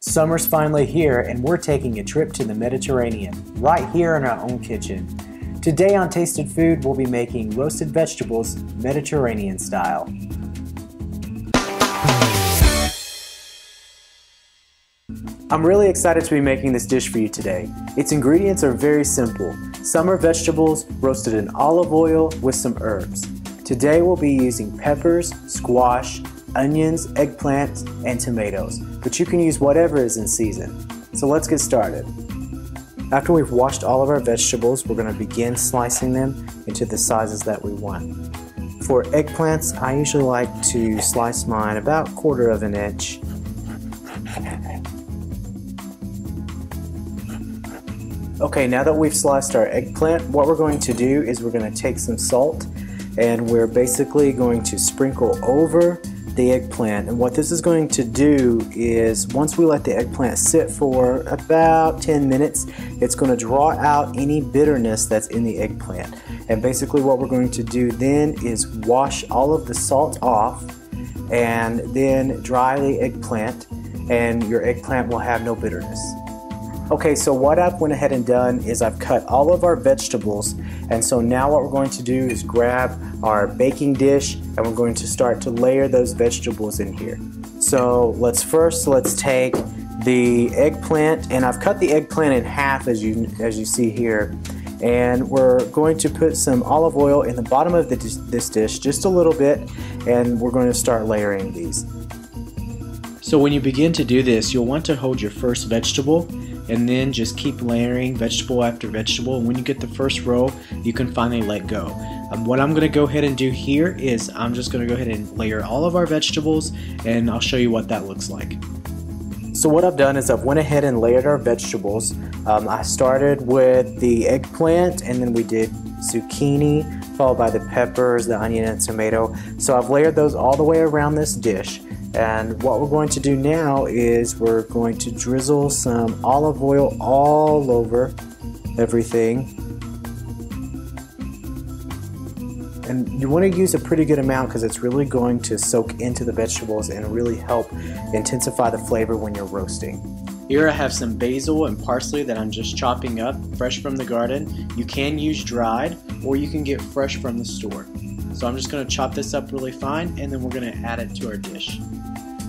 Summer's finally here and we're taking a trip to the Mediterranean, right here in our own kitchen. Today on Tasted Food, we'll be making roasted vegetables Mediterranean style. I'm really excited to be making this dish for you today. Its ingredients are very simple. Summer vegetables roasted in olive oil with some herbs. Today we'll be using peppers, squash, onions, eggplant, and tomatoes, but you can use whatever is in season. So let's get started. After we've washed all of our vegetables, we're going to begin slicing them into the sizes that we want. For eggplants, I usually like to slice mine about 1/4 of an inch. Okay, now that we've sliced our eggplant, what we're going to do is we're going to take some salt and we're basically going to sprinkle over the eggplant. And what this is going to do is once we let the eggplant sit for about 10 minutes, it's going to draw out any bitterness that's in the eggplant. And basically what we're going to do then is wash all of the salt off and then dry the eggplant, and your eggplant will have no bitterness. Okay, so what I've went ahead and done is I've cut all of our vegetables, and so now what we're going to do is grab our baking dish and we're going to start to layer those vegetables in here. So let's take the eggplant, and I've cut the eggplant in half as you see here, and we're going to put some olive oil in the bottom of this dish, just a little bit, and we're going to start layering these. So when you begin to do this, you'll want to hold your first vegetable and then just keep layering vegetable after vegetable, and when you get the first row, you can finally let go. What I'm going to go ahead and do here is I'm just going to go ahead and layer all of our vegetables, and I'll show you what that looks like. So what I've done is I've went ahead and layered our vegetables. I started with the eggplant, and then we did zucchini, followed by the peppers, the onion, and tomato. So I've layered those all the way around this dish. And what we're going to do now is we're going to drizzle some olive oil all over everything. And you want to use a pretty good amount because it's really going to soak into the vegetables and really help intensify the flavor when you're roasting. Here I have some basil and parsley that I'm just chopping up, fresh from the garden. You can use dried or you can get fresh from the store. So I'm just going to chop this up really fine, and then we're going to add it to our dish.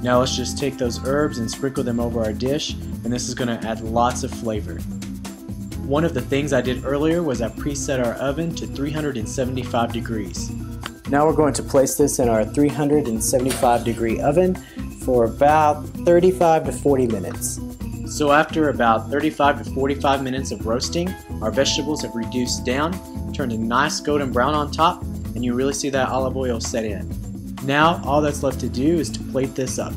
Now let's just take those herbs and sprinkle them over our dish, and this is going to add lots of flavor. One of the things I did earlier was I preset our oven to 375 degrees. Now we're going to place this in our 375 degree oven for about 35 to 40 minutes. So after about 35 to 45 minutes of roasting, our vegetables have reduced down, turned a nice golden brown on top, and you really see that olive oil set in. Now all that's left to do is to plate this up.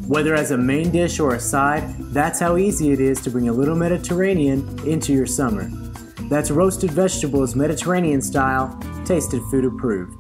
Whether as a main dish or a side, that's how easy it is to bring a little Mediterranean into your summer. That's roasted vegetables Mediterranean style, Tasted Food approved.